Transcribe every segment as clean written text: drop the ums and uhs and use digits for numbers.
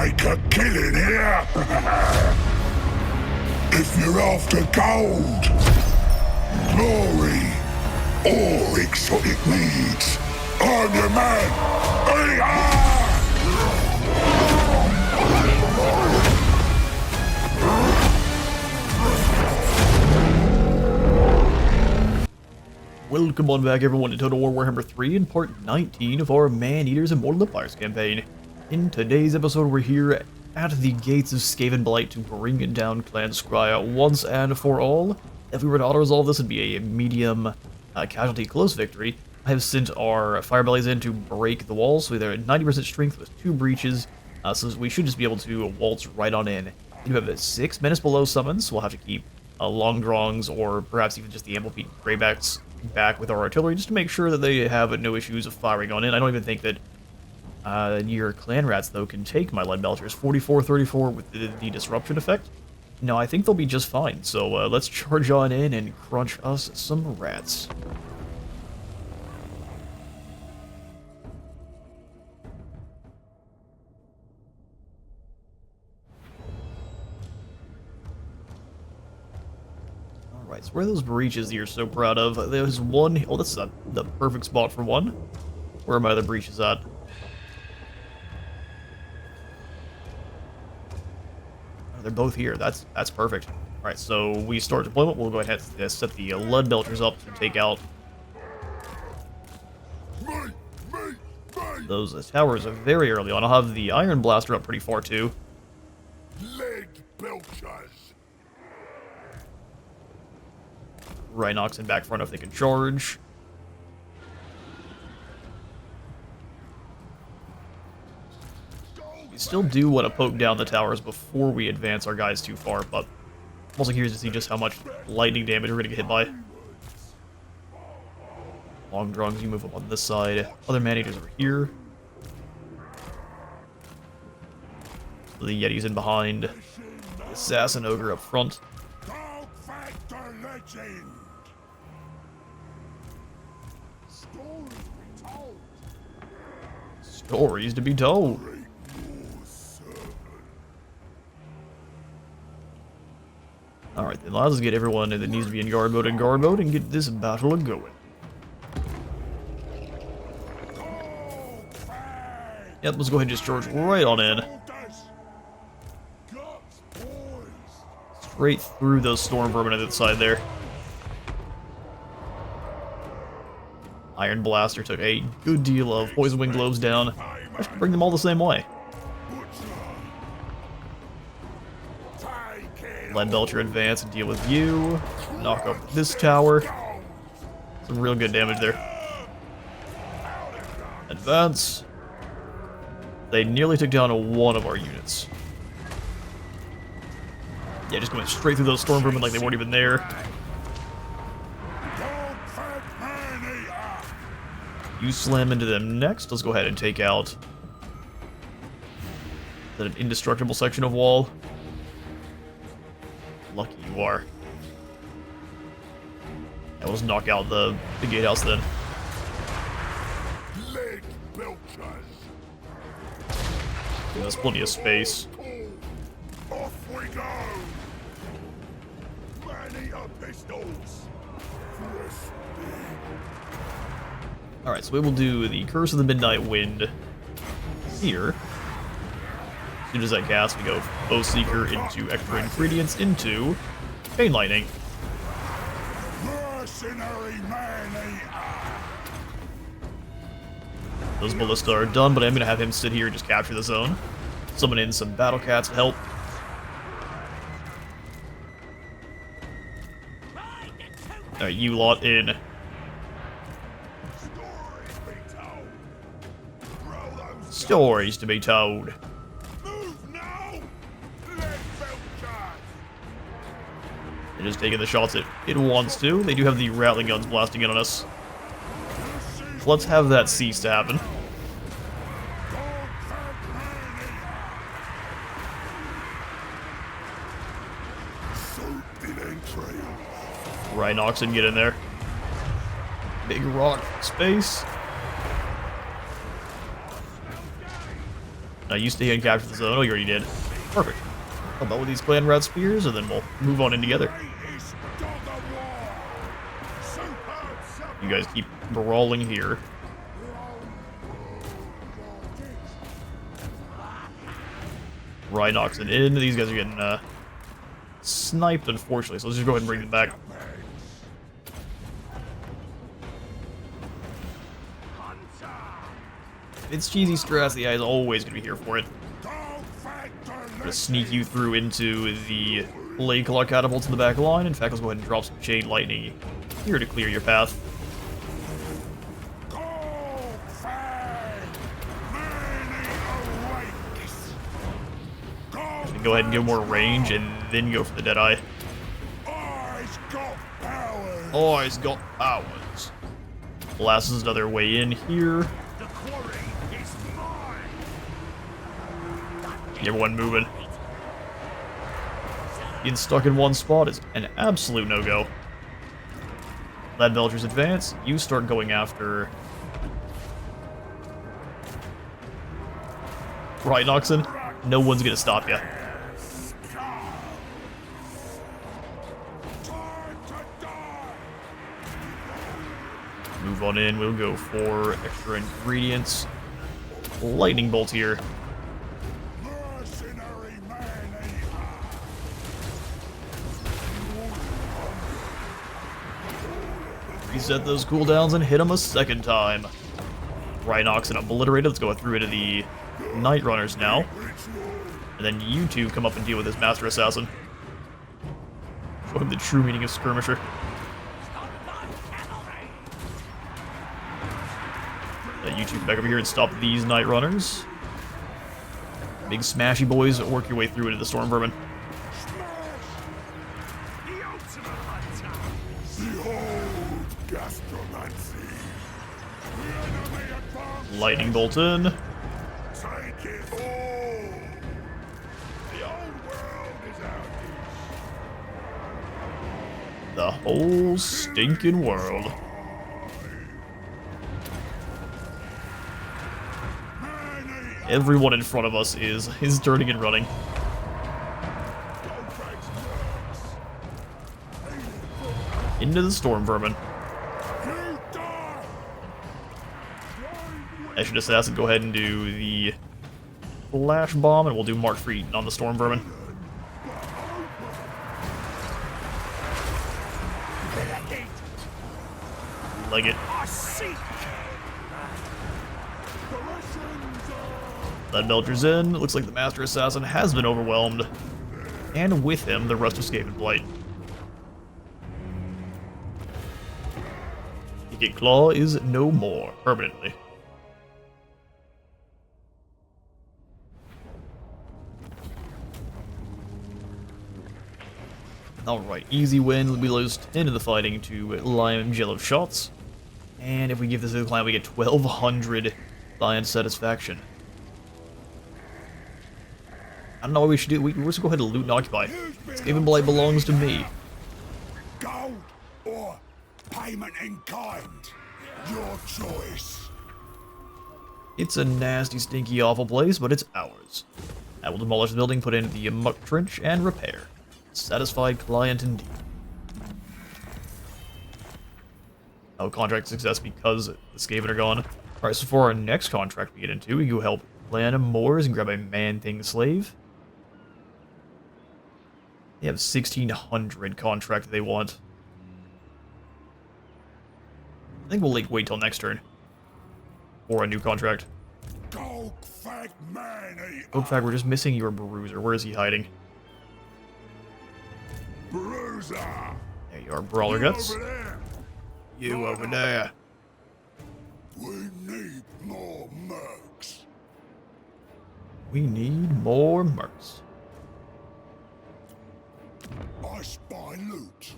make a killing here. If you're after gold, glory, or exotic needs, I'm your man. Welcome on back everyone to Total War Warhammer 3 in part 19 of our Maneaters Immortal Empires campaign. In today's episode we're here at the gates of Skaven Blight to bring down Clan Skryre once and for all. If we were to auto-resolve this, it'd be a medium casualty close victory. I have sent our Firebellies in to break the walls, so they're at 90% strength with 2 breaches, so we should just be able to waltz right on in. We do have 6 Menace Below summons, so we'll have to keep Long Drongs or perhaps even just the Amblefeet Greybacks back with our artillery just to make sure that they have no issues of firing on in. I don't even think that your clan rats though can take my lead belchers. 44-34 with the disruption effect. No, I think they'll be just fine. So let's charge on in and crunch us some rats. Alright, so where are those breaches that you're so proud of? There's one. Oh, that's the perfect spot for one. Where are my other breaches at? Oh, they're both here. That's perfect. Alright, so we start deployment. We'll go ahead and set the lead belchers up to take out those towers very early on. I'll have the Iron Blaster up pretty far too. Lead belchers. Rhinox in back front if they can charge. We still do want to poke down the towers before we advance our guys too far, but I'm also curious to see just how much lightning damage we're going to get hit by. Long Drongs, you move up on this side. Other Maneaters over here. The Yeti's in behind. The Assassin Ogre up front. Stories to be told. Alright, then let's get everyone that needs to be in guard mode and get this battle going. Yep, let's go ahead and just charge right on in. Straight through those storm vermin on the side there. Iron Blaster took a good deal of Poison Wing Globes down. I should bring them all the same way. Lead Belcher advance and deal with you. Knock up this tower. Some real good damage there. Advance. They nearly took down one of our units. Yeah, just going straight through those storm vermin like they weren't even there. You slam into them next. Let's go ahead and take out. Is that an indestructible section of wall? Lucky you are. Yeah, let's knock out the gatehouse then. Yeah, there's plenty of space. Off we go. Maneater pistols. Alright, so we will do the Curse of the Midnight Wind here. As soon as I cast, we go Bow Seeker into Extra Ingredients into Pain Lightning. Mercenary Maneater. Those Ballista are done, but I'm going to have him sit here and just capture the zone. Summon in some Battle Cats to help. Alright, you lot in. Stories to be told. They're just taking the shots it wants to. They do have the Rattling Guns blasting in on us. Let's have that cease to happen. Rhinox and get in there. Big rock space. Now you stay and capture the zone. Oh, you already did. Perfect. How about with these clan rat spears, and then we'll move on in together. You guys keep brawling here. Rhinox it in. These guys are getting sniped, unfortunately, so let's just go ahead and bring them back. It's cheesy strats, the guy's always going to be here for it. I'm going to sneak you through into the Blade Claw catapults in the back line. In fact, let's go ahead and drop some Chain Lightning here to clear your path. Go ahead and get more range and then go for the Deadeye. Eyes got powers. Blast is another way in here. Everyone moving. Being stuck in one spot is an absolute no-go. Lead Belchers advance. You start going after Right, Noxon. No one's gonna stop you. Move on in. We'll go for extra ingredients. Lightning bolt here. Reset those cooldowns and hit them a second time. Rhinox and Obliterated. Let's go through into the Night Runners now. And then you two come up and deal with this Master Assassin. Show him the true meaning of Skirmisher. Let you two come back over here and stop these Night Runners. Big smashy boys, work your way through into the Storm Vermin. Lightning bolt in. Take it all. The old world is ours. The whole stinking world. Everyone in front of us is turning and running. Into the Storm Vermin. Ancient Assassin, go ahead and do the Flash Bomb, and we'll do Mark for Eaton on the Storm Vermin. Leg it. Lead Belcher's in. Looks like the Master Assassin has been overwhelmed. And with him, the rest of Skaven Blight. Wicked Claw is no more, permanently. Alright, easy win. We lose 10 of the fighting to Lion Jello shots. And if we give this to the client, we get 1,200 Lion satisfaction. I don't know what we should do. We're just go ahead and loot and occupy. Skaven Blight belongs to me. Gold or payment in kind. Your choice. It's a nasty, stinky, awful place, but it's ours. I will demolish the building, put in the muck trench, and repair. Satisfied client indeed. Oh, contract success because the Skaven are gone. Alright, so for our next contract we get into, we go help Clan Moors and grab a Man-Thing Slave. They have 1,600 contract they want. I think we'll wait till next turn for a new contract. Golgfag Maneater. Golgfag, we're just missing your Bruiser. Where is he hiding? Bruiser. There you are, Brawler Guts. Over there. You over there. We need more mercs. We need more mercs. I spy loot.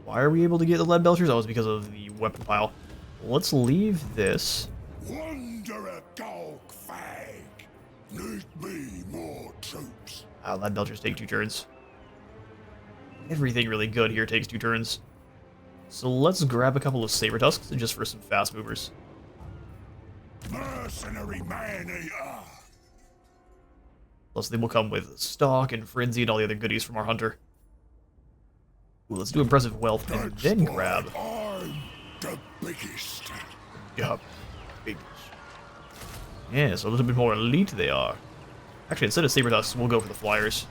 Why are we able to get the Lead Belchers? Oh, it's because of the weapon pile. Let's leave this. Wanderer Golgfag. Need me more troops. Lead Belchers take 2 turns. Everything really good here takes 2 turns. So let's grab a couple of Saber Tusks just for some fast movers. mercenary man-eater. Plus, they will come with stock and frenzy and all the other goodies from our hunter. Ooh, let's do impressive wealth and That's then why grab. I'm the biggest. Yup. Big. Yeah, so a little bit more elite they are. Actually, instead of saber tusks, we'll go for the flyers.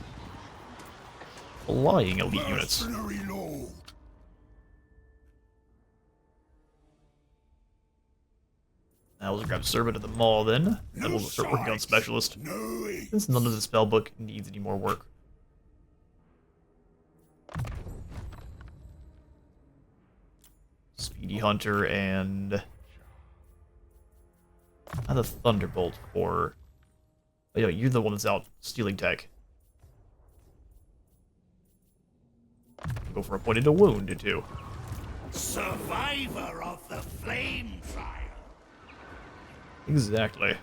Flying elite units. Mercenary lord. Now we'll grab Servant at the Mall then, and we'll start working on Specialist, No eat. since none of the spellbook needs any more work. Speedy Hunter and the Thunderbolt for... Oh, yeah, you're the one that's out stealing tech. Go for a point into wound, too. Survivor of the flame trial. Exactly.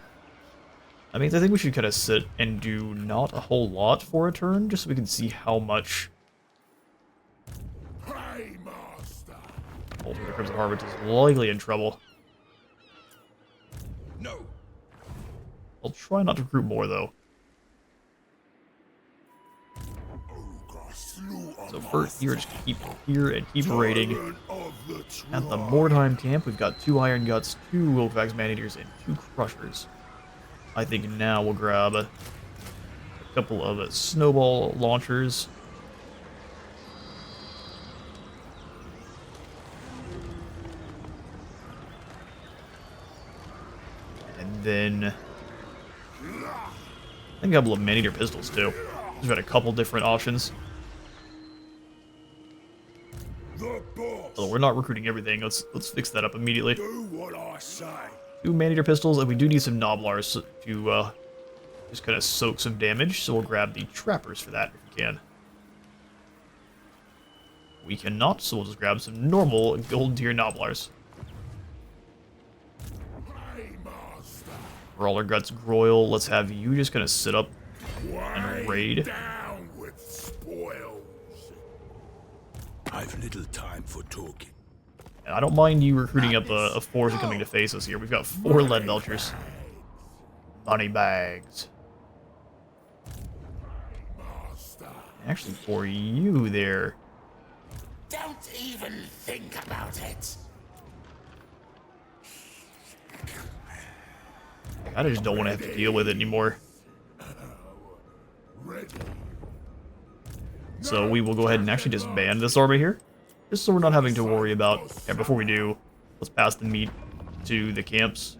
I mean, I think we should kind of sit and do not a whole lot for a turn, just so we can see how much... Hey, master. Ultimate Crimson Harvest is likely in trouble. No. I'll try not to recruit more, though. So first, here, just keep here and keep raiding. At the Mordheim camp, we've got 2 Iron Guts, 2 Golgfag Maneaters, and 2 Crushers. I think now we'll grab a couple of snowball launchers. And then I think a couple of Maneater pistols too. We've got a couple different options. Although we're not recruiting everything, let's fix that up immediately. Do what I say. 2 Maneater pistols, and we do need some Noblars to just kind of soak some damage, so we'll grab the Trappers for that if we can. We cannot, so we'll just grab some normal Gold Tier Noblars. Hey, master. Brawler Guts Groil, let's have you just kind of sit up and raid. Down with spoils. I've little time for talking. And I don't mind you recruiting up a force and coming to face us here. We've got 4 lead belchers. Money bags. Master. Actually, for you there. Don't even think about it. I just don't want to have to deal with it anymore. Ready. So we will go ahead and actually just ban this army here. Just so we're not having to worry about... Yeah, before we do, let's pass the meat to the camps.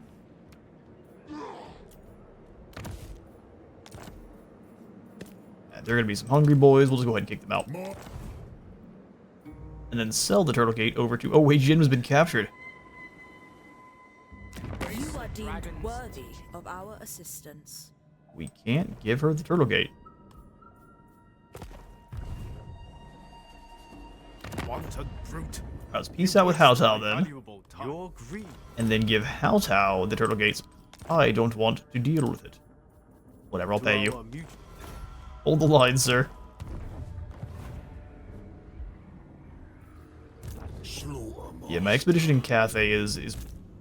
And there are going to be some hungry boys. We'll just go ahead and kick them out. And then sell the Turtle Gate over to... Oh, wait, Jin has been captured. You are deemed worthy of our assistance. We can't give her the Turtle Gate. Wanton brute. Let's peace out with Hao Tao then. Your greed. And then give Hao Tao the Turtle Gates. I don't want to deal with it. Whatever, I'll pay you. Hold the line, sir. Yeah, my expedition in Cathay is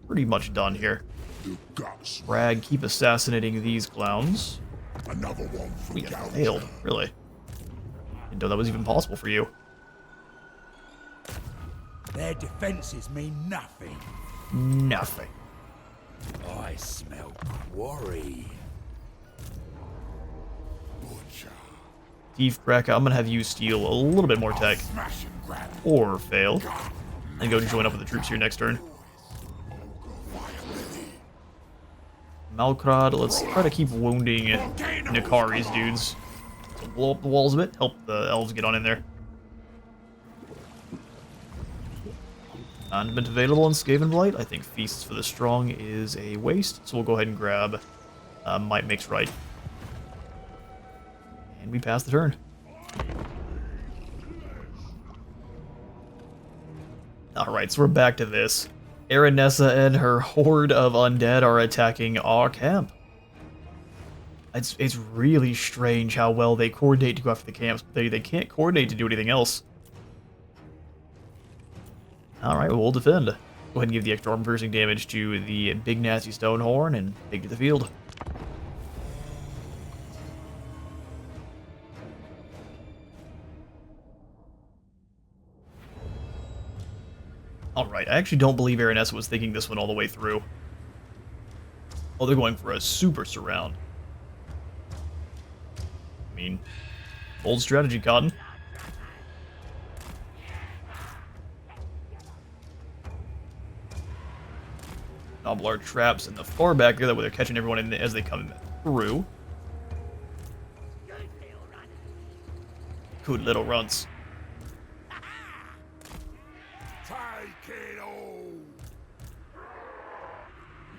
pretty much done here. You guts. Bragg, keep assassinating these clowns. Another one for We you. failed, really. Didn't know that was even possible for you. Their defenses mean nothing. Nothing. I smell quarry. Butcher. Thief Cracker, I'm gonna have you steal a little bit more tech. Smash and grab. Or fail. And go join up with the troops here next turn. Malkrad, let's try to keep wounding Nikari's dudes. So blow up the walls a bit, help the elves get on in there. Condiment available in Skaven Blight. I think Feasts for the Strong is a waste, so we'll go ahead and grab Might Makes Right. And we pass the turn. Alright, so we're back to this. Aranessa and her horde of undead are attacking our camp. It's really strange how well they coordinate to go after the camps, but they can't coordinate to do anything else. Alright, we'll defend. Go ahead and give the extra armor piercing damage to the big nasty stone horn and take to the field. Alright, I actually don't believe Aranessa was thinking this one all the way through. Oh, they're going for a super surround. I mean, old strategy, Cotton. Noblar traps in the far back there, that way they're catching everyone in as they come through. Good little runs. Take it all.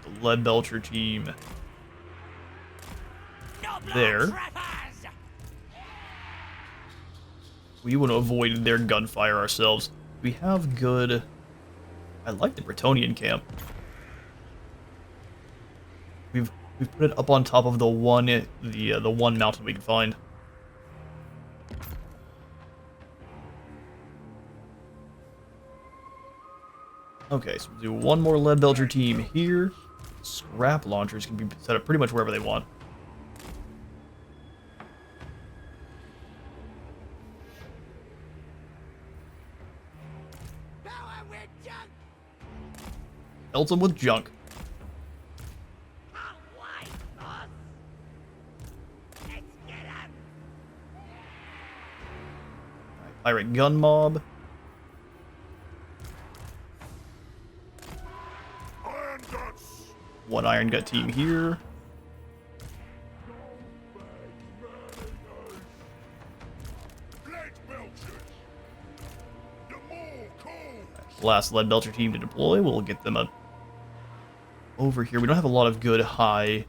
The Lead Belcher team there. We want to avoid their gunfire ourselves. We have good... I like the Bretonnian camp. We've put it up on top of the one mountain we can find. Okay, so we'll do one more Lead Belcher team here. Scrap launchers can be set up pretty much wherever they want. Pelt them with junk. Pirate gun mob. Iron guts. One Iron Gut team here. Lead belchers. The more cold. Last Lead Belcher team to deploy. We'll get them up over here. We don't have a lot of good high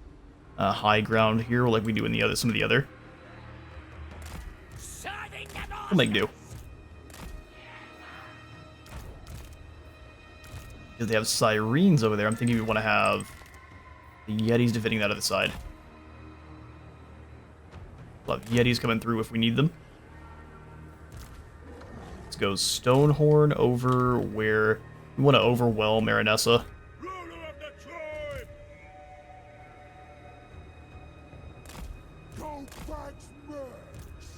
ground here like we do in the some of the other. We'll make do. Because they have Sirens over there, I'm thinking we want to have the Yetis defending that other side. We'll have Yetis coming through if we need them. Let's go Stonehorn over where we want to overwhelm Aranessa. Ruler of the tribe. Golgfag's mercs.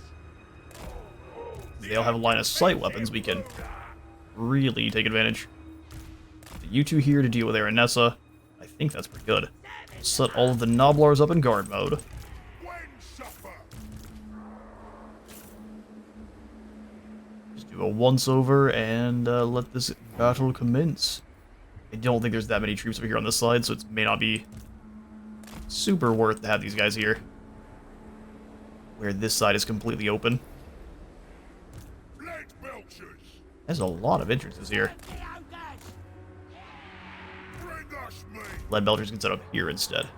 They all have a line of sight weapons we can really take advantage. You two here to deal with Aranessa. I think that's pretty good. Set all of the Noblars up in guard mode. When suffer. Just do a once-over and let this battle commence. I don't think there's that many troops over here on this side, so it may not be super worth to have these guys here. Where this side is completely open. Lead belchers. There's a lot of entrances here. Bring us me. Lead Belchers can set up here instead.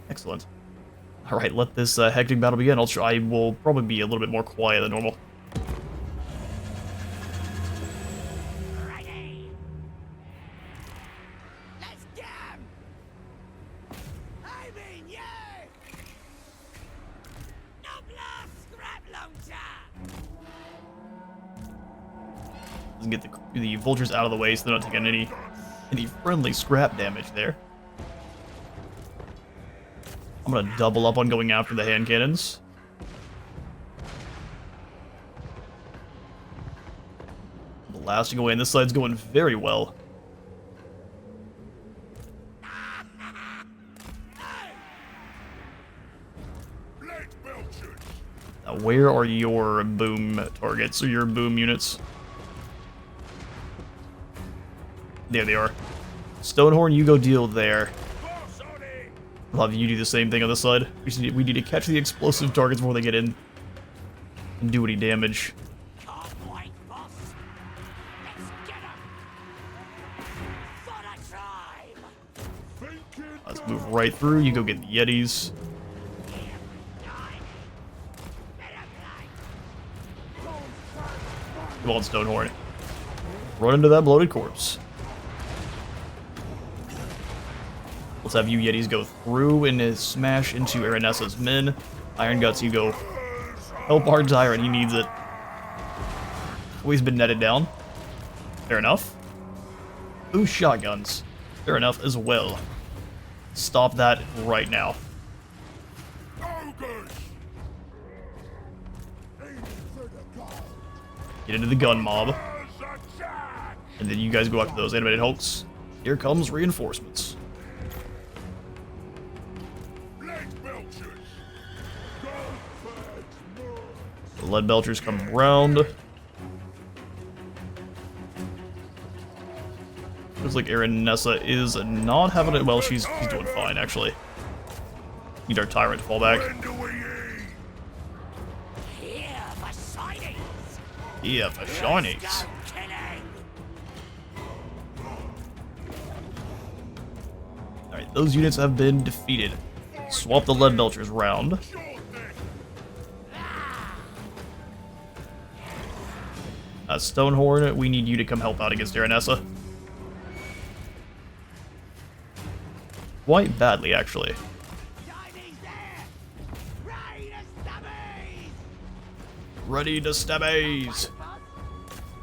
Excellent. Alright, let this hectic battle begin. I will probably be a little bit more quiet than normal. Ready. Let's get 'em. I mean you. Nobler scrap launcher. Let's get the vultures out of the way so they're not taking any friendly scrap damage there. I'm gonna double up on going after the hand cannons. Blasting away, and this side's going very well. Lead belchers. Now, where are your boom targets, or your boom units? There they are. Stonehorn, you go deal there. Boss on it. I'll have you do the same thing on this side. We need to catch the explosive targets before they get in and do any damage. Can't wait, boss. Let's get 'em. For the tribe. Thinking. Let's move right through. You go get the Yetis. Come on, Stonehorn. Run into that bloated corpse. Let's have you Yetis go through and smash into Aranessa's men. Iron Guts, you go help our tyrant. He needs it. Oh, he's been netted down. Fair enough. Ooh, shotguns. Fair enough as well. Stop that right now. Ogres! Get into the gun mob. Attack! And then you guys go after those animated hulks. Here comes reinforcements. Blade belchers! The lead belchers come around. Looks like Nessa is not having it. Well, she's doing fine, actually. Need our tyrant to fall back. When do we eat? Here for sightings. Yeah, for shinies. Go killing. Alright, those units have been defeated. Swap the lead belchers round. Sure thing! Stonehorn, we need you to come help out against Nessa. Quite badly, actually. Chinese there. Ready to stabbies. Ready to stabbies!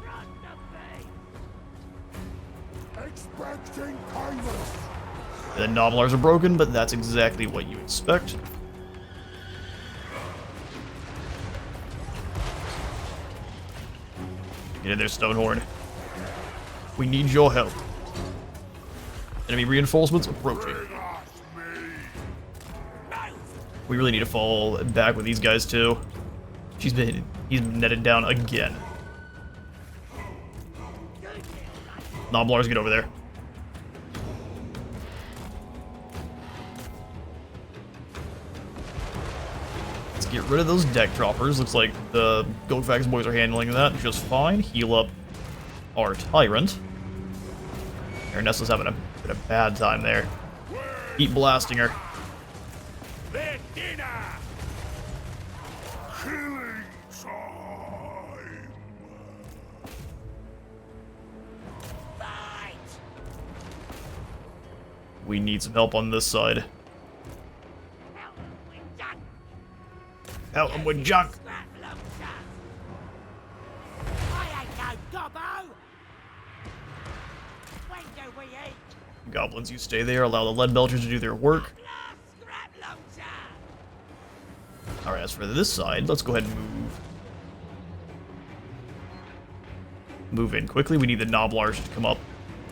Run the face. Expecting kindness! The Noblars are broken, but that's exactly what you expect. Get in there, Stonehorn. We need your help. Enemy reinforcements approaching. We really need to fall back with these guys too. He's been netted down again. Noblars, get over there. Let's get rid of those deck droppers. Looks like the Golgfag's boys are handling that just fine. Heal up our tyrant. Nessa's having a bad time there. Keep blasting her. Their dinner! Killing time! Fight. We need some help on this side. Help with junk. Help them with junk. Scrap launcher. I ain't no gobbo. When do we eat? Goblins, you stay there. Allow the lead belchers to do their work. Scrap launcher. Alright, as for this side, let's go ahead and move. Move in quickly. We need the Noblars to come up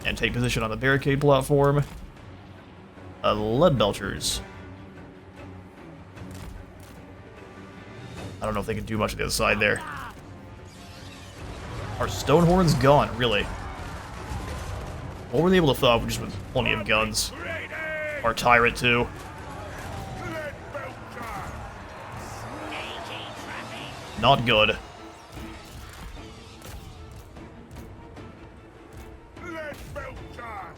and take position on the barricade platform. Lead belchers. I don't know if they can do much on the other side there. Our Stonehorn's gone, really. What were they able to throw just with plenty of guns? Ready! Our tyrant, too. Lead belcher! Sneaky trapping. Not good. Lead belcher!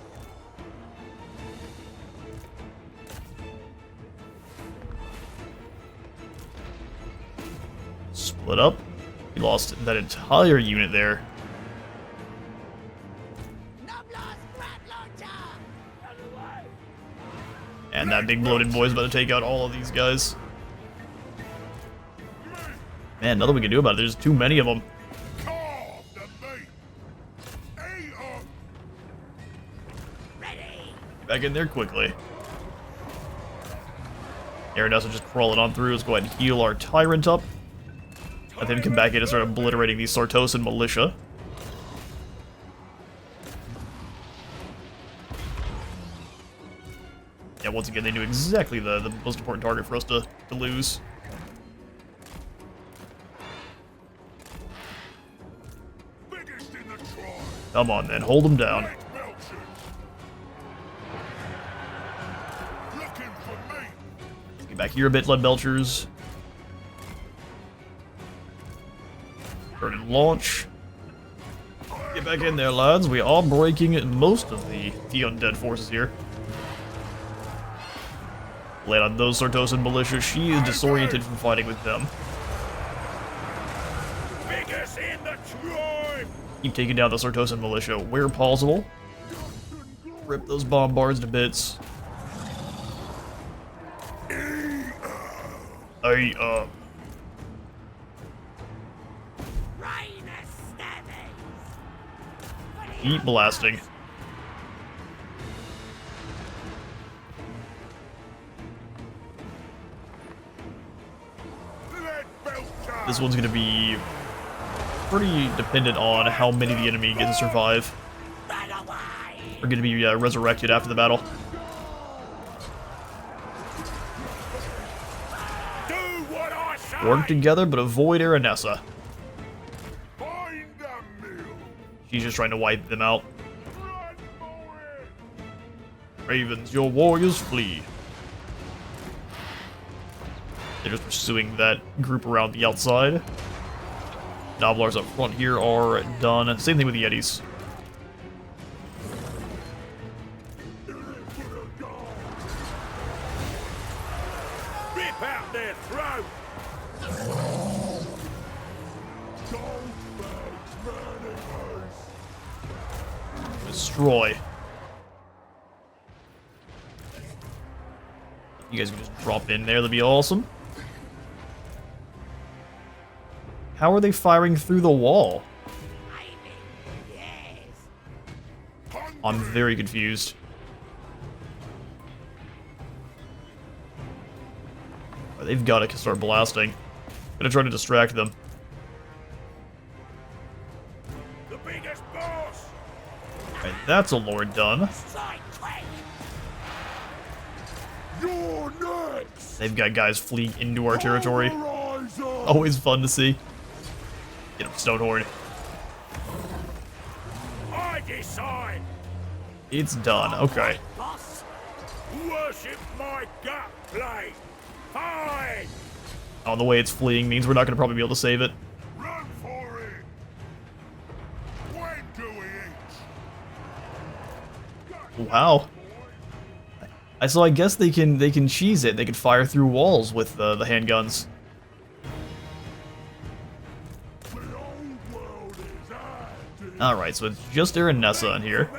Split up. We lost that entire unit there. And that big bloated boy's about to take out all of these guys. Man, nothing we can do about it. There's too many of them. Carve the meat! Eat 'em! Ready. Get back in there quickly. Nessa just crawling on through. Let's go ahead and heal our tyrant up. Let him come back in and start obliterating these Sartosan militia. Yeah, once again, they knew exactly the most important target for us to lose. Biggest in the tribe! Come on, then. Hold them down. Lead belchers! Looking for me! Get back here a bit, lead belchers. Burn and launch. Get back in there, lads. We are breaking most of the undead forces here. Land on those Sartosan militia. She is disoriented from fighting with them. Biggest in the tribe! Keep taking down the Sartosan militia where possible. Rip those bombards to bits. Hey, Rain a stab. Keep blasting. This one's gonna be pretty dependent on how many the enemy get to survive. Are gonna be resurrected after the battle. Do what I say. Work together, but avoid Aranessa. Find the mill. She's just trying to wipe them out. Run for it. Ravens, your warriors flee. They're just pursuing that group around the outside. Nobblars up front here are done. Same thing with the Yetis. Rip out their throat. Destroy. You guys can just drop in there, that'd be awesome. How are they firing through the wall? I'm very confused. They've got to start blasting. Gonna try to distract them. The biggest boss. Alright, that's a lord done. You're next. They've got guys fleeing into our territory. Horizon. Always fun to see. Get him, Stonehorn. I decide. It's done. Okay. Boss. Worship my gut plate. Fine. Oh, the way it's fleeing means we're not going to probably be able to save it. Run for it. When do we eat? Wow. So I guess they can cheese it. They can fire through walls with the handguns. The old world is active. Alright, so it's just Aranessa in here.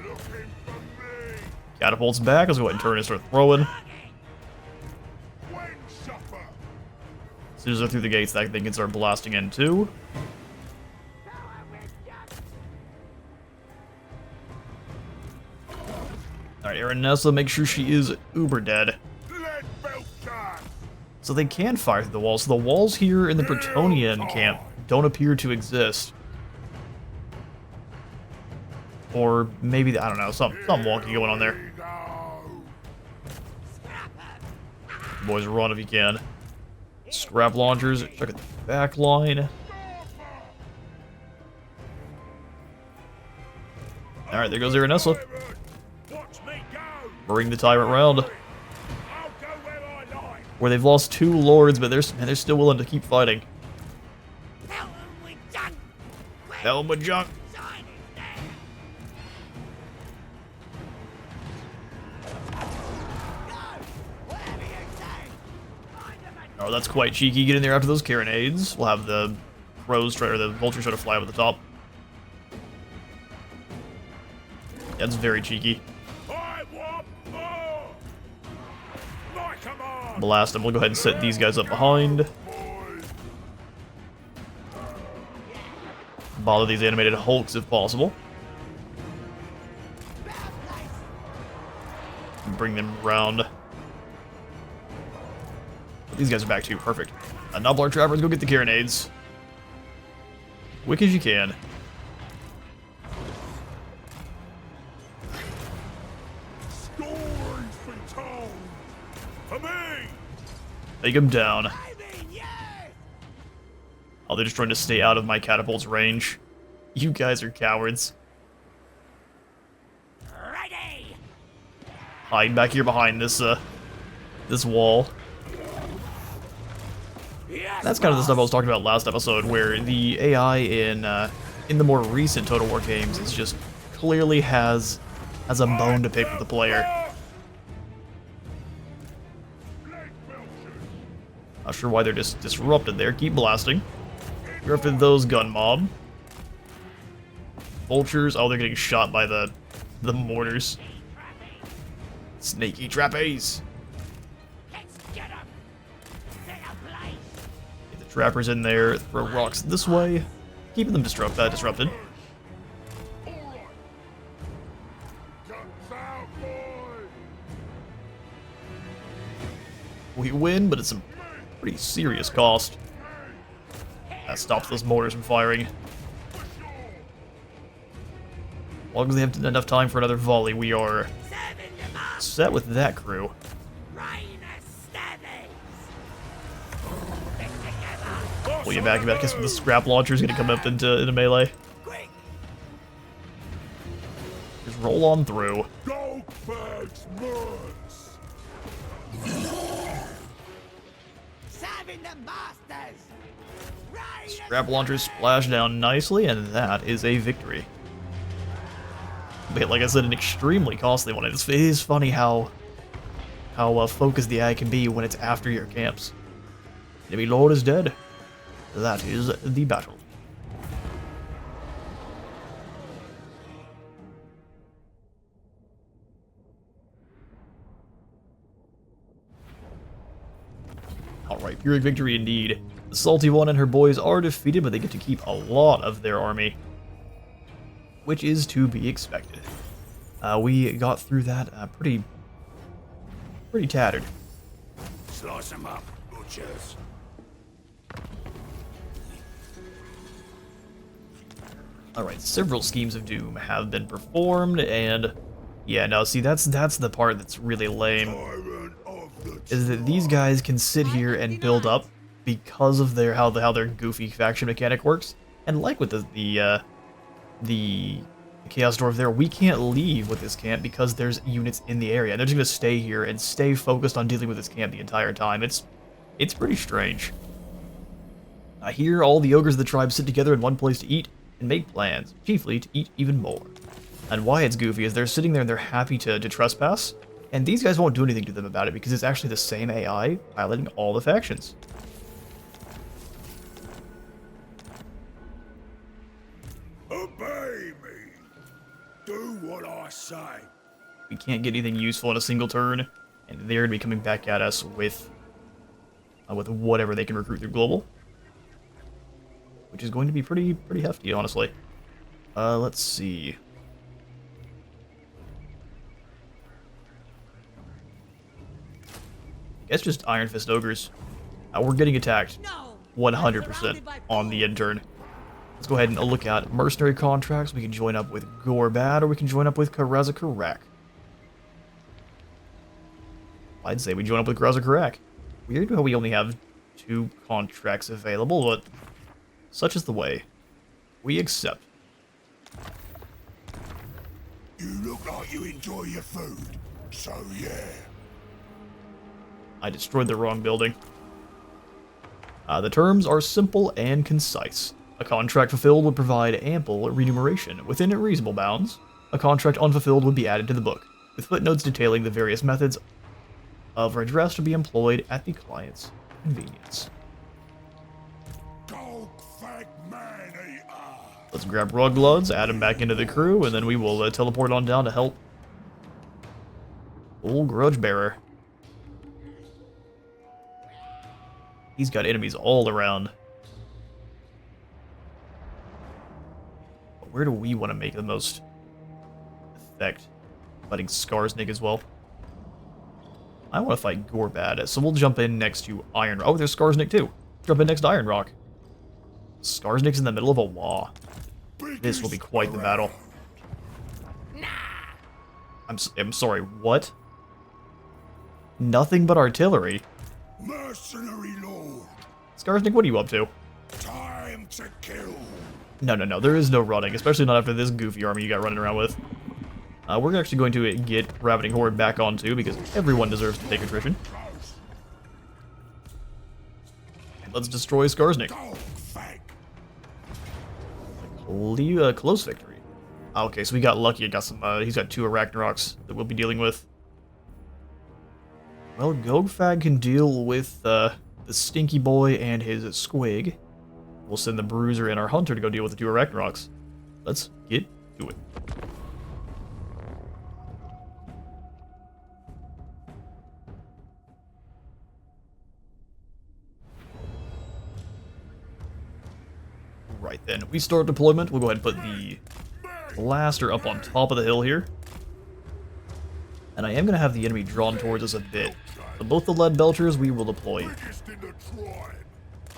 Looking for me. Catapult's back. Let's go ahead and turn and start throwing. When supper. As soon as they're through the gates, that thing can start blasting in too. Alright, Aranessa, make sure she is uber dead. Let Belcher. So they can fire through the walls. So the walls here in the Bretonnian camp don't appear to exist. Or maybe, I don't know, something wonky going on there. Boys, run if you can. Scrap launchers, check at the back line. Alright, there goes Aranessa. Watch me go. Bring the tyrant round. I'll go where I like. Where they've lost 2 lords, but they're still willing to keep fighting. Helmet junk. Oh, that's quite cheeky. Get in there after those carronades. We'll have the crows try, or the vultures try to fly over the top. That's very cheeky. I want more. My command. Blast them. We'll go ahead and set these guys up behind. Boys. Bother these animated hulks if possible. Bring them around. These guys are back too. Perfect. Nobblar trappers, go get the carronades. Quick as you can. Stories be told. For me. Take them down. Oh, they're just trying to stay out of my catapult's range. You guys are cowards. Ready. Hide back here behind this this wall. That's kind of the stuff I was talking about last episode, where the AI in the more recent Total War games is just clearly has a bone to pick with the player. Not sure why they're just disrupted there. Keep blasting. You're after those gun mob. Vultures. Oh, they're getting shot by the mortars. Snaky trapeze. Let's get 'em. Set a place. Get the trappers in there. Throw rocks this way. Keeping them disrupted. Guts out, boy! We win, but it's a pretty serious cost. That stops those mortars from firing. As long as they have enough time for another volley, we are set with that crew. Pull you back, I guess the scrap launcher is going to come up into melee. Just roll on through. Golgfag's mercs! Scrap launchers splash down nicely, and that is a victory. But like I said, an extremely costly one. It is funny how focused the eye can be when it's after your camps. Enemy lord is dead. That is the battle. Alright, Pyrrhic victory indeed. The Salty One and her boys are defeated, but they get to keep a lot of their army, which is to be expected. We got through that pretty tattered. Slice them up, butchers. Alright, several schemes of doom have been performed, and yeah, no, see, that's the part that's really lame, Tyrant of the is that these guys can sit here and build up because of their how their goofy faction mechanic works. And like with the Chaos Dwarf there, we can't leave with this camp because there's units in the area. They're just gonna stay here and stay focused on dealing with this camp the entire time. It's pretty strange. Here, all the ogres of the tribe sit together in one place to eat and make plans, chiefly to eat even more. And why it's goofy is they're sitting there and they're happy to trespass, and these guys won't do anything to them about it because it's actually the same AI piloting all the factions. Obey me! Do what I say! We can't get anything useful in a single turn, and they're going to be coming back at us with whatever they can recruit through global, which is going to be pretty hefty, honestly. Let's see. It's just Iron Fist ogres. We're getting attacked 100% on the end turn. Let's go ahead and look at mercenary contracts. We can join up with Gorbad, or we can join up with Karazakarak. I'd say we join up with Karazakarak. Weird how we only have 2 contracts available, but such is the way. We accept. You look like you enjoy your food, so yeah. I destroyed the wrong building. The terms are simple and concise. A contract fulfilled would provide ample remuneration within reasonable bounds. A contract unfulfilled would be added to the book, with footnotes detailing the various methods of redress to be employed at the client's convenience. Golgfag Maneater! Let's grab Rugbloods, add him back into the crew, and then we will teleport on down to help old Grudge Bearer. He's got enemies all around. But where do we want to make the most effect? Fighting Skarsnik as well. I want to fight Gorbad, so we'll jump in next to Iron Rock. Oh, there's Skarsnik too. Jump in next to Iron Rock. Skarsnik's in the middle of a wall. This will be quite the battle. I'm sorry, what? Nothing but artillery? Mercenary lord! Skarsnik, what are you up to? Time to kill! No, there is no running, especially not after this goofy army you got running around with. We're actually going to get Ravening Horde back on too, because everyone deserves to take attrition. And let's destroy Skarsnik. Close victory. Okay, so we got lucky. He's got 2 Arachnaroks that we'll be dealing with. Well, Golgfag can deal with the Stinky Boy and his Squig. We'll send the Bruiser and our Hunter to go deal with the 2 Arachnaroks. Let's get to it. Right then, we start deployment. We'll go ahead and put the Blaster up on top of the hill here. And I am going to have the enemy drawn towards us a bit. So both the lead belchers we will deploy Biggest in the tribe.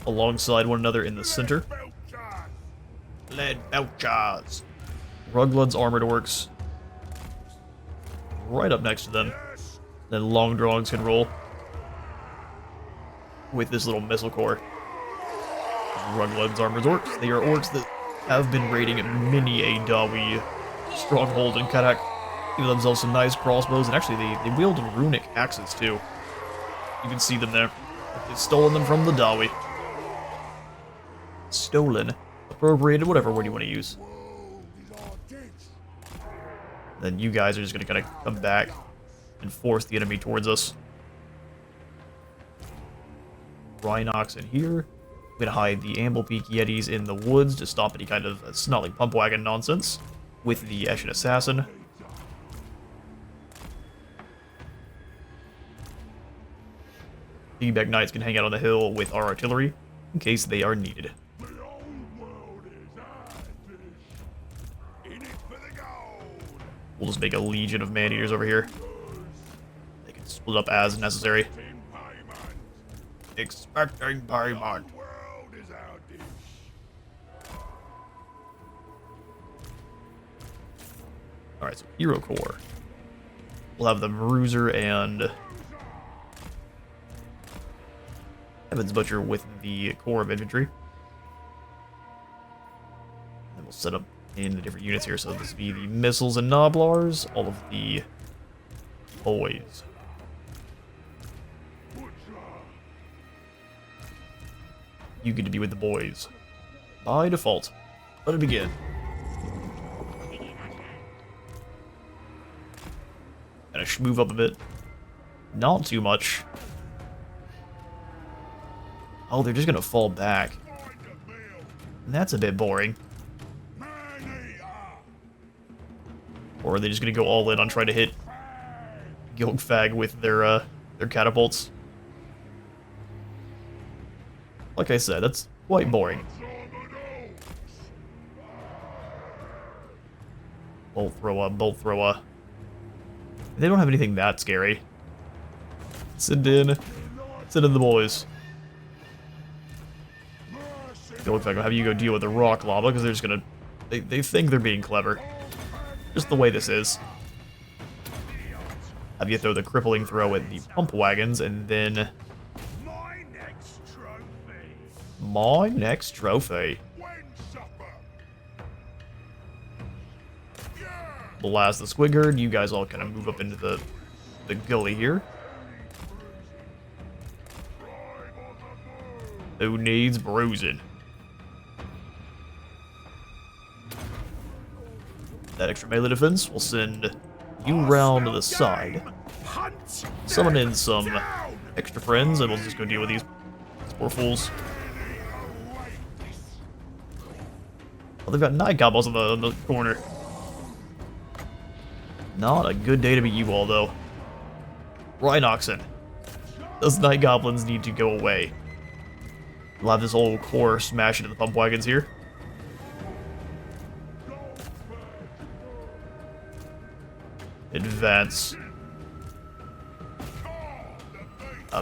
alongside one another in the center. Belcher. Lead belchers. Rugluds armored orcs right up next to them. Yes. Then long drawings can roll with this little missile core. Rugluds armored orcs. They are orcs that have been raiding many a Dawi stronghold and Kadak. Give themselves some nice crossbows, and actually they wield runic axes too. You can see them there. They've stolen them from the Dawi. Stolen, appropriated, whatever word you want to use. Then you guys are just going to kind of come back and force the enemy towards us. Rhinox in here. I'm going to hide the Amblepeak Yetis in the woods to stop any kind of snotty pump wagon nonsense with the Eshin Assassin. Piggyback Knights can hang out on the hill with our artillery in case they are needed. The old world is our fish. In it for the gold. We'll just make a legion of Maneaters over here. They can split up as necessary. In payment. Expecting payment. The world is our dish. Alright, so Hero Core. We'll have the Bruiser and Heaven's Butcher with the core of infantry. Then we'll set up in the different units here. So this will be the missiles and Noblars, all of the boys. You get to be with the boys. By default. Let it begin. Gotta move up a bit. Not too much. Oh, they're just gonna fall back. And that's a bit boring. Or are they just gonna go all in on trying to hit Golgfag with their catapults? Like I said, that's quite boring. Bolt thrower, bolt thrower. They don't have anything that scary. Send in the boys. Golgfag will have you go deal with the rock lava because they're just gonna. They think they're being clever. Just the way this is. Have you throw the crippling throw at the pump wagons and then. My next trophy. My next trophy. When supper. Blast the squig herd. You guys all kind of move up into the gully here. Who needs bruising? That extra melee defense will send you round to the side. Summon in some extra friends, and we'll just go deal with these poor fools. Oh, they've got night goblins on the corner. Not a good day to be you all, though. Rhinoxen. Those night goblins need to go away. We'll have this whole core smash into the pump wagons here. Advance.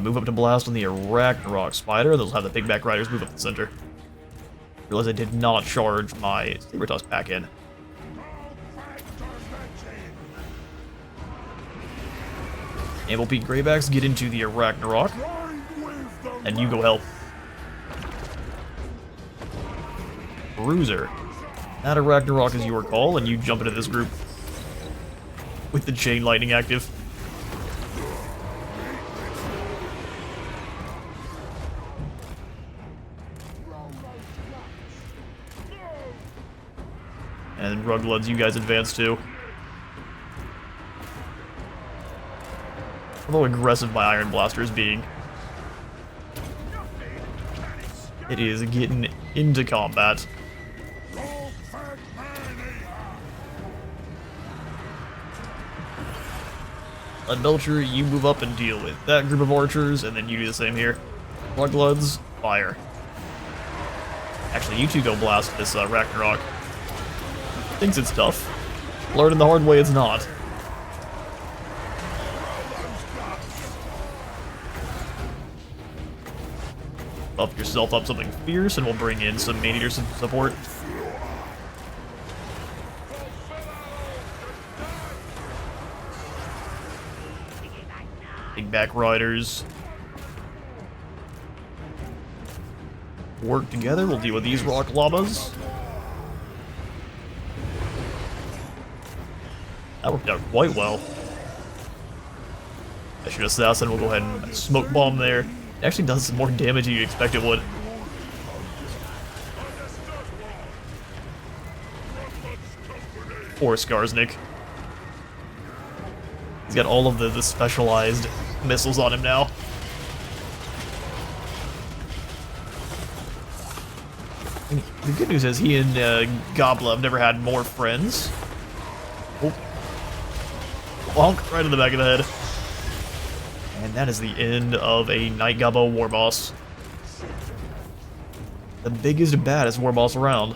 Move up to blast on the Arachnarok Spider. Those have the Pigback Riders move up the center. Realize I did not charge my Saber Tusk back in. Amblepeak Greybacks get into the Arachnarok. And you go help. Bruiser. That Arachnarok is your call, and you jump into this group. With the chain lightning active. And Rugluds, you guys advance too. Although aggressive my Iron Blaster is being. It is getting into combat. Belcher, you move up and deal with that group of archers, and then you do the same here. Rugluds, fire. Actually, you two go blast this Ragnarok. Thinks it's tough. Learning the hard way it's not. Buff yourself up something fierce, and we'll bring in some Maneaters support. Big back riders. Work together, we'll deal with these rock llamas. That worked out quite well. I should assassin, we'll go ahead and smoke bomb there. It actually does some more damage than you'd expect it would. Poor Skarsnik. He's got all of the specialized missiles on him now. The good news is he and Gobla have never had more friends. Oh. Bonk, right in the back of the head. And that is the end of a Night Gobbo war boss. The biggest, baddest war boss around.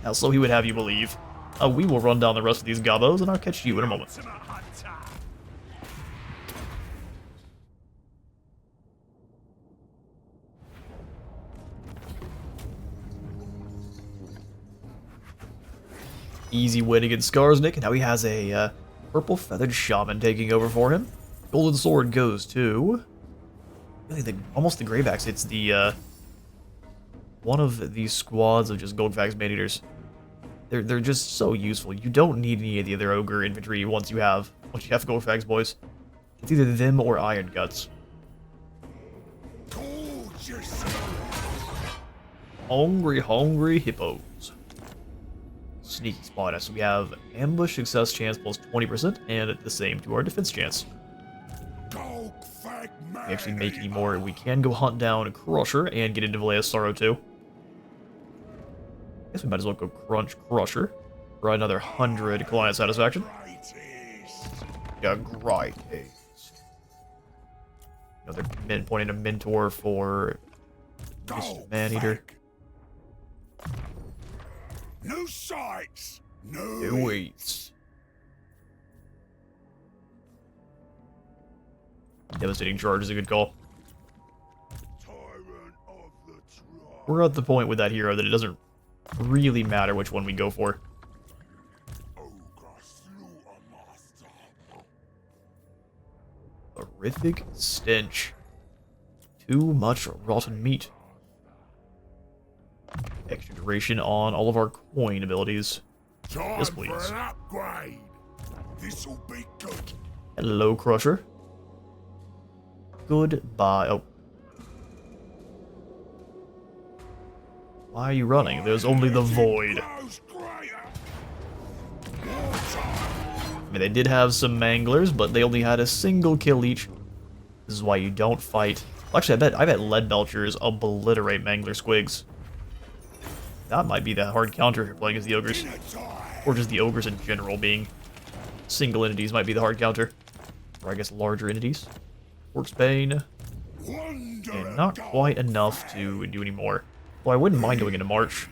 How slow he would have you believe. We will run down the rest of these Gobbos, and I'll catch you in a moment. Easy win against Skarsnik, and now he has a purple feathered shaman taking over for him. Golden sword goes to really almost the Greybacks. It's the one of these squads of just Golgfag Maneaters. They're just so useful. You don't need any of the other ogre infantry once you have Golgfags, boys. It's either them or Iron Guts. Hungry hippos. Sneaky spot us. So we have ambush success chance plus 20% and the same to our defense chance. We actually make any more. We can go hunt down Crusher and get into Valea's Sorrow too. I guess we might as well go crunch Crusher for another 100 client satisfaction. Yeah, great. Another pointing a mentor for Mr. Maneater. No sights, No waits. Devastating charge is a good call. We're at the point with that hero that it doesn't really matter which one we go for. Horrific stench. Too much rotten meat. Extra duration on all of our coin abilities. Yes, please. This'll be good. Hello, Crusher. Goodbye. Oh. Why are you running? There's only the void. I mean, they did have some manglers, but they only had a single kill each. This is why you don't fight. Well, actually, I bet lead belchers obliterate mangler squigs. That might be the hard counter if you're playing as the ogres. Or just the ogres in general being single entities might be the hard counter. Or I guess larger entities. Orcsbane. And not quite enough to do any more. Well, I wouldn't mind going into March.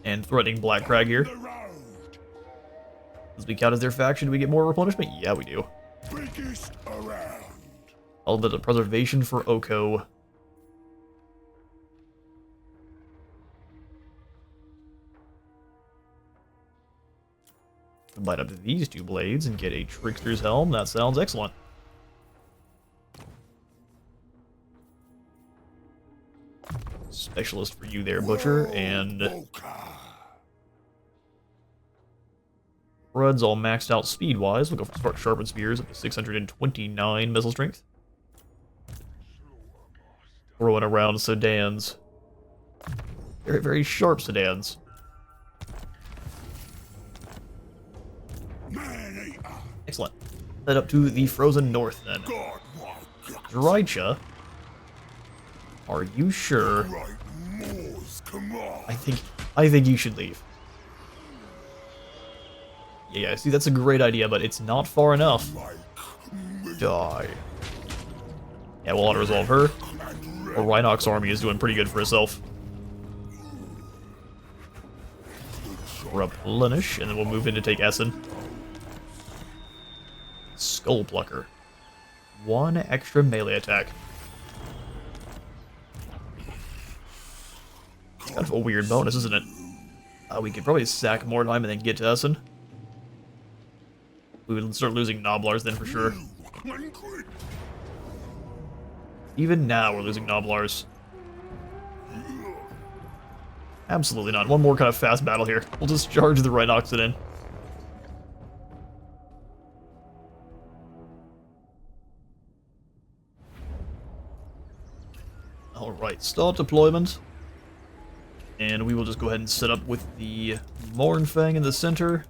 And threatening Black Crag here. Does we count as their faction? Do we get more replenishment? Yeah, we do. A little bit of preservation for Oko. Light up these two blades and get a Trickster's Helm. That sounds excellent. Specialist for you there, Butcher, and Red's all maxed out speed-wise. We'll go for Sharpened Spears up to 629 missile strength. Throwing around sedans. Very, very sharp sedans. Excellent. Head up to the Frozen North, then. Drycha? Are you sure? I think you should leave. Yeah, see, that's a great idea, but it's not far enough. Die. Yeah, we'll auto-resolve her. Or Rhinox army is doing pretty good for herself. Replenish, and then we'll move in to take Essen. Skull Plucker. 1 extra melee attack. Kind of a weird bonus, isn't it? We could probably sack more time and then get to Essen. We would start losing Noblars then for sure. Even now we're losing Noblars. Absolutely not. One more kind of fast battle here. We'll just charge the Rhinoxid in. Alright, start deployment. And we will just go ahead and set up with the Mournfang in the center.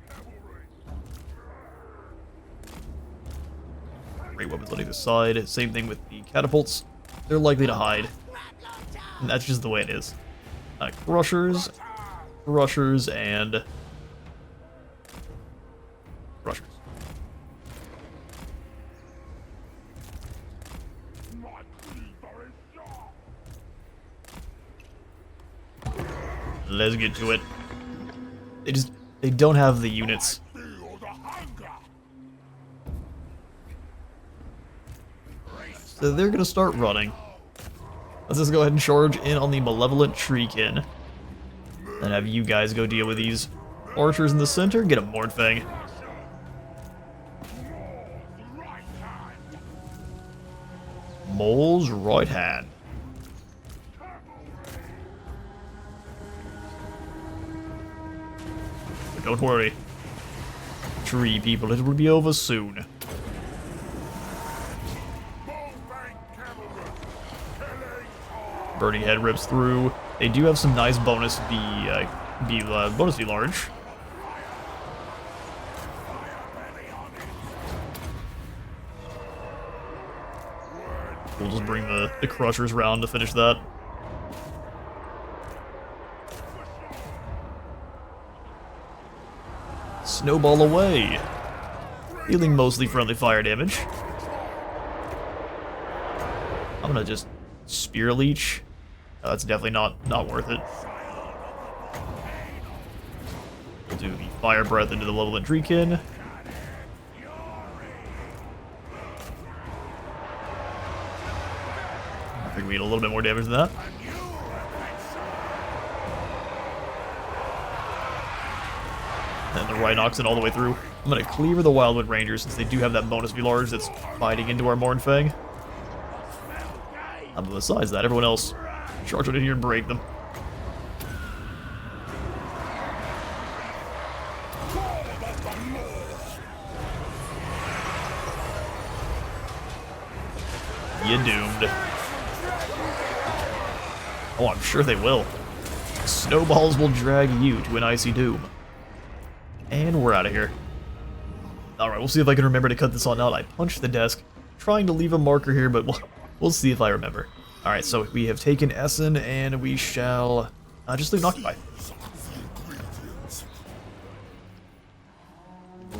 Great weapons on either side. Same thing with the catapults. They're likely to hide. And that's just the way it is. Crushers, Crushers, and Crushers. Let's get to it. They don't have the units. So they're gonna start running. Let's just go ahead and charge in on the Malevolent Treekin. Then have you guys go deal with these archers in the center. Get a Mournfang. Mole's right hand. But don't worry. Tree people, it will be over soon. Burning Head rips through. They do have some nice bonus bonus be large. We'll just bring the Crushers round to finish that. Snowball away. Dealing mostly friendly fire damage. I'm gonna just Spear Leech. That's definitely not worth it. We'll do the Fire Breath into the Malevolent Treekin. I think we need a little bit more damage than that. And the Rhinoxid all the way through. I'm going to cleaver the Wildwood Rangers since they do have that bonus V-Large that's biting into our Mournfang. But besides that, everyone else charge right in here and break them. You doomed. Oh, I'm sure they will. Snowballs will drag you to an icy doom. And we're out of here. Alright, we'll see if I can remember to cut this on out. I punched the desk, trying to leave a marker here, but we'll see if I remember. Alright, so we have taken Essen, and we shall just leave an Occupy.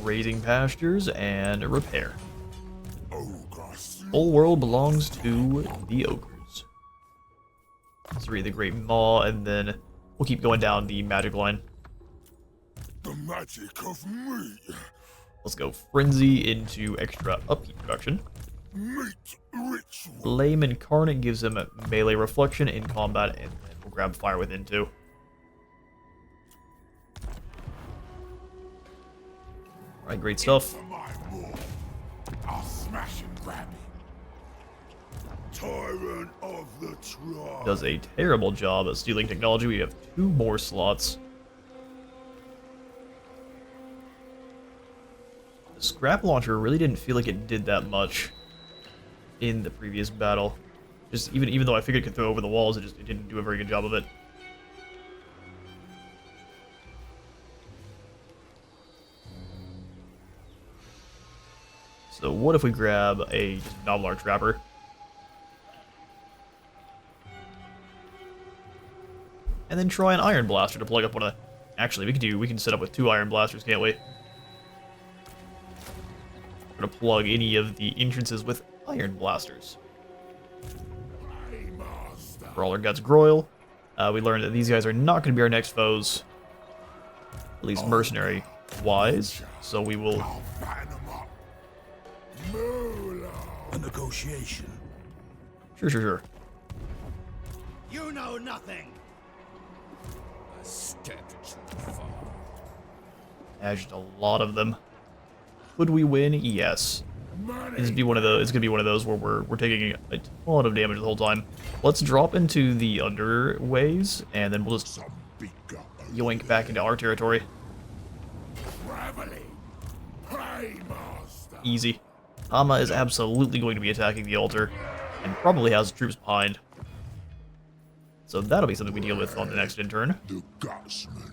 Raising pastures and repair. Whole world belongs to the ogres. Let's read the Great Maw, and then we'll keep going down the magic line. The magic of meat. Let's go Frenzy into extra upkeep production. Meat ritual. Flame Incarnate gives him a melee reflection in combat, and then we'll grab Fire Within too. Alright, great stuff. I'll smash and grab it. Tyrant of the tribe. Does a terrible job at stealing technology. We have 2 more slots. The Scrap Launcher really didn't feel like it did that much in the previous battle. Just even though I figured it could throw over the walls, it didn't do a very good job of it. So what if we grab a Noblar Trapper? And then try an Iron Blaster to plug up one of the... Actually, we can set up with 2 Iron Blasters, can't we? We're gonna plug any of the entrances with Iron Blasters. Brawler Guts Groil. We learned that these guys are not going to be our next foes. At least mercenary-wise. So we will negotiation. Sure. You know nothing. A step too far. There's just a lot of them. Could we win? Yes. It's gonna be one of those where we're taking a ton of damage the whole time. Let's drop into the underways, and then we'll just yoink back into our territory. Traveling Paymaster. Easy. Hama is absolutely going to be attacking the altar, and probably has troops behind. So that'll be something we deal with on the next turn. The Gutsman.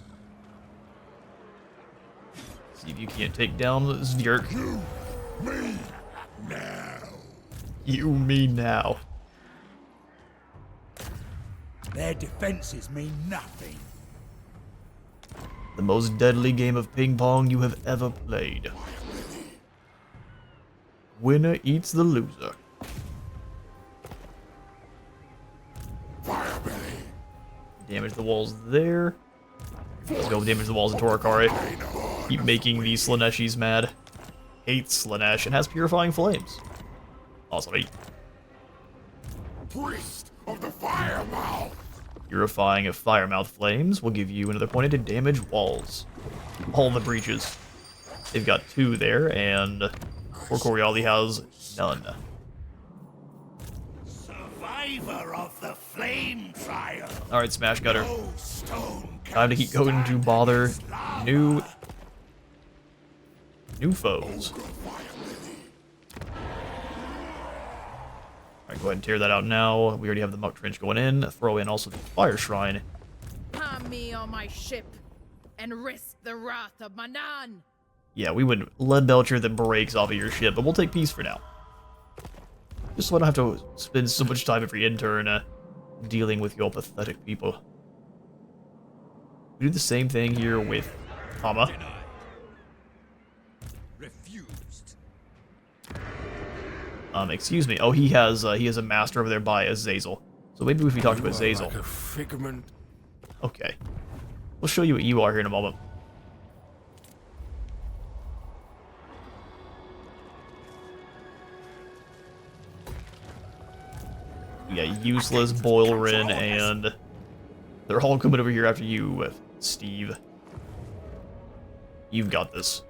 See if you can't take down Zvirk. You, me, now. You, me now. Their defenses mean nothing. The most deadly game of ping pong you have ever played. Winner eats the loser. Firebelly. Damage the walls there. Let's go damage the walls in Torakari. Keep making these Slaneshis mad. Hates Slanesh and has Purifying Flames. Awesome. Priest of the Firemouth. Purifying of Firemouth Flames will give you another point to damage walls. All the breaches. They've got 2 there, and poor Coriali has none. Survivor of the flame trial. Alright, Smash Cutter. No stone can Time to keep going to stand bother against lava. new foes. Alright, go ahead and tear that out now. We already have the Muck Trench going in. Throw in also the Fire Shrine. Harm me on my ship and risk the wrath of Manan. Yeah, we would Lead Belcher that breaks off of your ship, but we'll take peace for now. Just so I don't have to spend so much time every turn dealing with your pathetic people. We do the same thing here with Hama. Denied. Refused. Excuse me. Oh, he has a master over there by Azazel. So maybe if we talk to Azazel. Like a figment. Okay. We'll show you what you are here in a moment. We got useless Boilrin, and they're all coming over here after you, Steve. You've got this.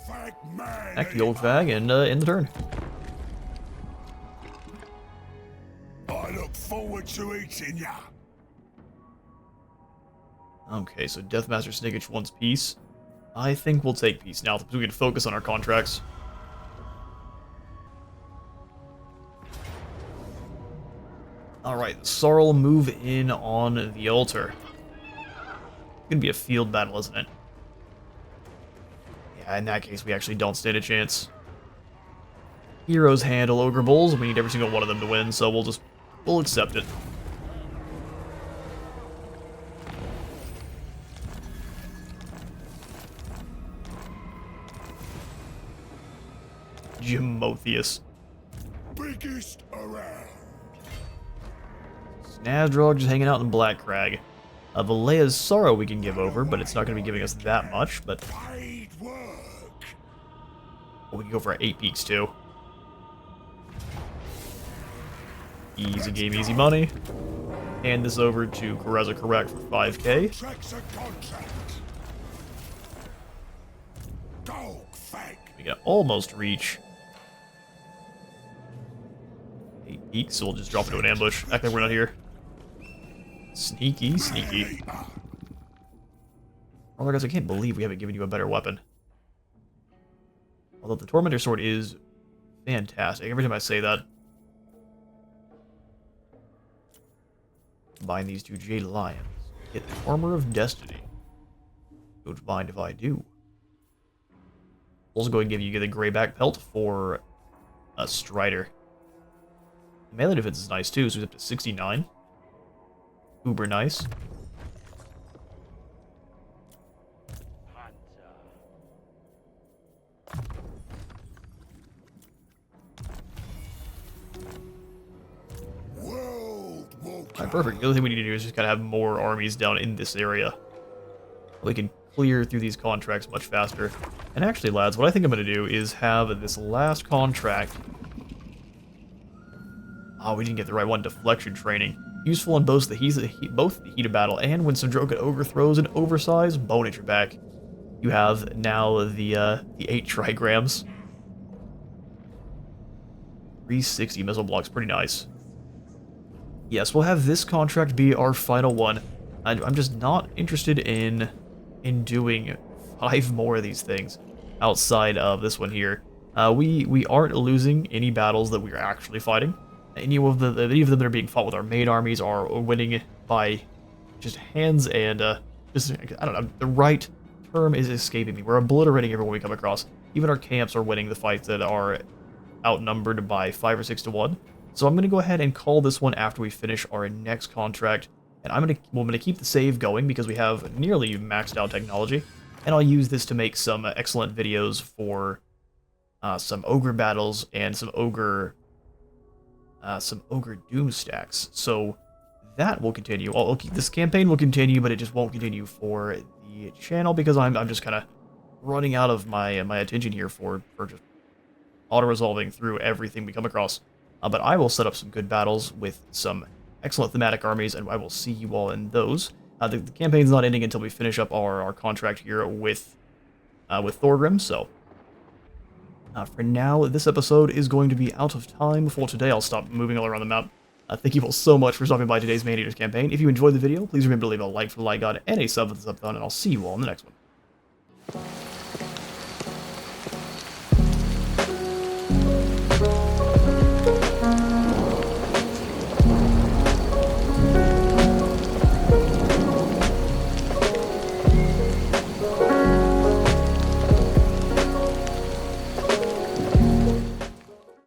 Golgfag Maneater. Back to Golgfag and end the turn. I look forward to eating ya. Okay, so Deathmaster Snakich wants peace. I think we'll take peace now, so we can focus on our contracts. Alright, Sarl move in on the altar. It's gonna be a field battle, isn't it? Yeah, in that case, we actually don't stand a chance. Heroes handle Ogre Bulls, we need every single one of them to win, so we'll accept it. Jimotheus. Biggest around. Snazdrog just hanging out in Black Crag. Valea's Sorrow we can give over, but it's not going to be giving us that much, but Paid work. we can go for 8 peaks too. Easy game, easy money. Hand this over to Kareza Correct for 5k. Contract's a contract. Golgfag. We can almost reach 8 peaks, so we'll just drop into an ambush. Act like we're not here. Sneaky, sneaky. Oh, guys, I can't believe we haven't given you a better weapon. Although the Tormentor Sword is fantastic. Every time I say that. Combine these 2 Jade Lions. Get the Armor of Destiny. Don't mind if I do. Also going to give you the Greyback Pelt for a Strider. The melee defense is nice too, so he's up to 69. Uber nice. Alright, perfect. The other thing we need to do is just kind of have more armies down in this area. We can clear through these contracts much faster. And actually, lads, what I think I'm going to do is have this last contract... Oh, we didn't get the right one. Deflection training. Useful on both the heat of battle and when some Drogon Ogre throws an oversized bone at your back. You have now the 8 trigrams. 360 missile blocks, pretty nice. Yes, we'll have this contract be our final one. I'm just not interested in doing 5 more of these things outside of this one here. We aren't losing any battles that we are actually fighting. Any of them that are being fought with our main armies are winning by just hands and just, I don't know, the right term is escaping me. We're obliterating everyone we come across. Even our camps are winning the fights that are outnumbered by 5 or 6 to 1. So I'm going to go ahead and call this one after we finish our next contract. And I'm going to keep the save going because we have nearly maxed out technology. And I'll use this to make some excellent videos for some ogre battles and some ogre doom stacks. So that will continue. This campaign will continue, but it just won't continue for the channel because I'm just kind of running out of my attention here for just auto-resolving through everything we come across. But I will set up some good battles with some excellent thematic armies, and I will see you all in those. The campaign's not ending until we finish up our contract here with Thorgrim, so for now, this episode is going to be out of time for today. I'll stop moving all around the map. Thank you all so much for stopping by today's Maneaters campaign. If you enjoyed the video, please remember to leave a like for the like god and a sub for the sub thon, and I'll see you all in the next one.